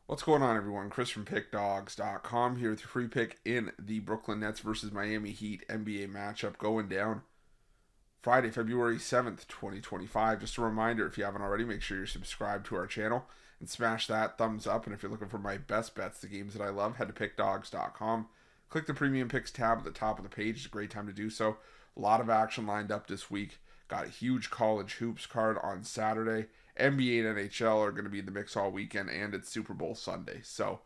What's going on, everyone? Chris from Pickdawgz.com here with your free pick in the Brooklyn Nets versus Miami Heat NBA matchup going down Friday, February 7th, 2025. Just a reminder, if you haven't already, make sure you're subscribed to our channel and smash that thumbs up. And if you're looking for my best bets, the games that I love, head to Pickdawgz.com. Click the Premium Picks tab at the top of the page. It's a great time to do so. A lot of action lined up this week. Got a huge college hoops card on Saturday. NBA and NHL are going to be in the mix all weekend, and it's Super Bowl Sunday. So,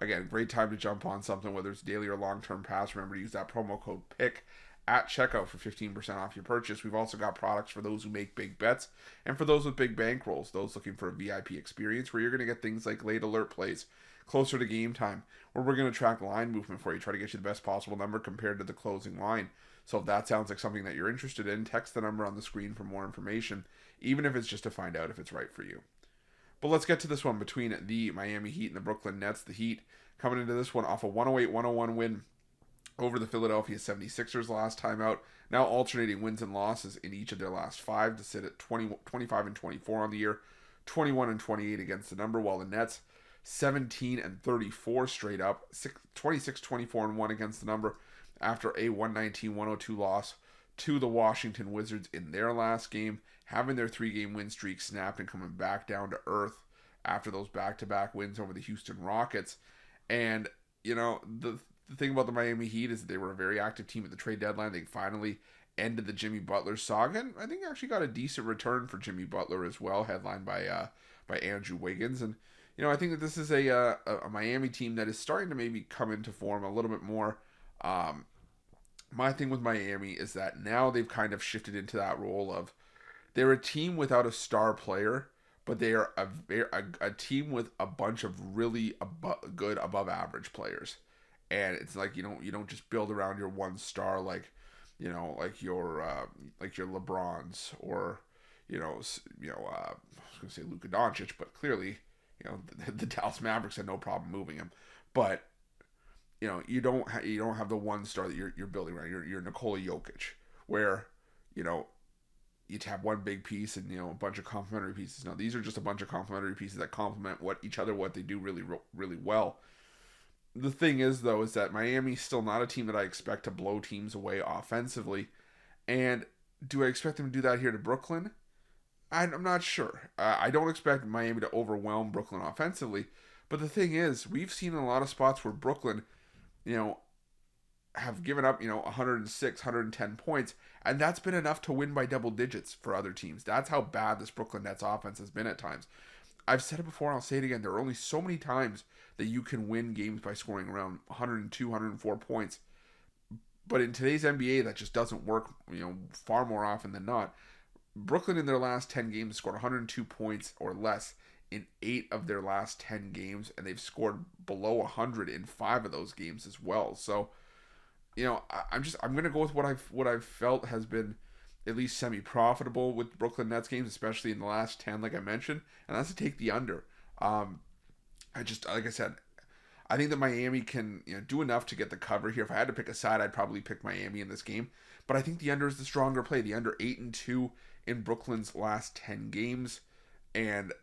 again, great time to jump on something, whether it's daily or long-term pass. Remember to use that promo code PICK at checkout for 15% off your purchase. We've also got products for those who make big bets and for those with big bankrolls, those looking for a VIP experience where you're going to get things like late alert plays closer to game time, where we're going to track line movement for you, try to get you the best possible number compared to the closing line. So if that sounds like something that you're interested in, text the number on the screen for more information, even if it's just to find out if it's right for you. But let's get to this one between the Miami Heat and the Brooklyn Nets. The Heat coming into this one off a 108-101 win over the Philadelphia 76ers last time out. Now alternating wins and losses in each of their last five to sit at 25-24 on the year, 21-28 against the number, while the Nets 17-34 straight up, 26-24-1 against the number after a 119-102 loss to the Washington Wizards in their last game, having their three-game win streak snapped and coming back down to earth after those back-to-back wins over the Houston Rockets. And, you know, the thing about the Miami Heat is that they were a very active team at the trade deadline. They finally ended the Jimmy Butler saga, and I think actually got a decent return for Jimmy Butler as well, headlined by Andrew Wiggins. And, you know, I think that this is a Miami team that is starting to maybe come into form a little bit more. My thing with Miami is that now they've kind of shifted into that role of they're a team without a star player, but they are a team with a bunch of really good above average players. And it's like you don't just build around your one star like your LeBrons or I was going to say Luka Doncic, but clearly the Dallas Mavericks had no problem moving him, but you don't have the one star that you're building around. You're Nikola Jokic, where you have one big piece and a bunch of complementary pieces. No, these are just a bunch of complementary pieces that complement what they do really well. The thing is, though, is that Miami's still not a team that I expect to blow teams away offensively. And do I expect them to do that here to Brooklyn? I'm not sure. I don't expect Miami to overwhelm Brooklyn offensively. But the thing is, we've seen in a lot of spots where Brooklyn, have given up, 106, 110 points, and that's been enough to win by double digits for other teams. That's how bad this Brooklyn Nets offense has been at times. I've said it before, and I'll say it again. There are only so many times that you can win games by scoring around 102, 104 points. But in today's NBA, that just doesn't work, far more often than not. Brooklyn in their last 10 games scored 102 points or less in 8 of their last 10 games, and they've scored below 100 in 5 of those games as well. So, I'm going to go with what I've felt has been at least semi-profitable with Brooklyn Nets games, especially in the last 10, like I mentioned, and that's to take the under. Like I said, I think that Miami can do enough to get the cover here. If I had to pick a side, I'd probably pick Miami in this game, but I think the under is the stronger play. The under 8-2 in Brooklyn's last 10 games, and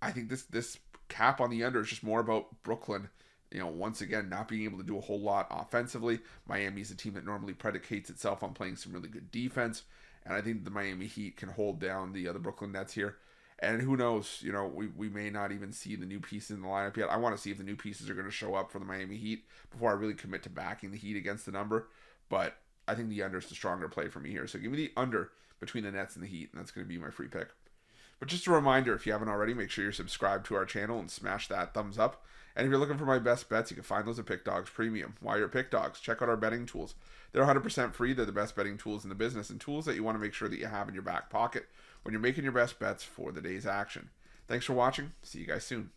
I think this cap on the under is just more about Brooklyn, once again, not being able to do a whole lot offensively. Miami's a team that normally predicates itself on playing some really good defense, and I think the Miami Heat can hold down the Brooklyn Nets here. And who knows, we may not even see the new pieces in the lineup yet. I want to see if the new pieces are going to show up for the Miami Heat before I really commit to backing the Heat against the number. But I think the under is the stronger play for me here. So give me the under between the Nets and the Heat, and that's going to be my free pick. But just a reminder, if you haven't already, make sure you're subscribed to our channel and smash that thumbs up. And if you're looking for my best bets, you can find those at Pickdawgz Premium. While you're at Pickdawgz, check out our betting tools. They're 100% free. They're the best betting tools in the business and tools that you want to make sure that you have in your back pocket when you're making your best bets for the day's action. Thanks for watching. See you guys soon.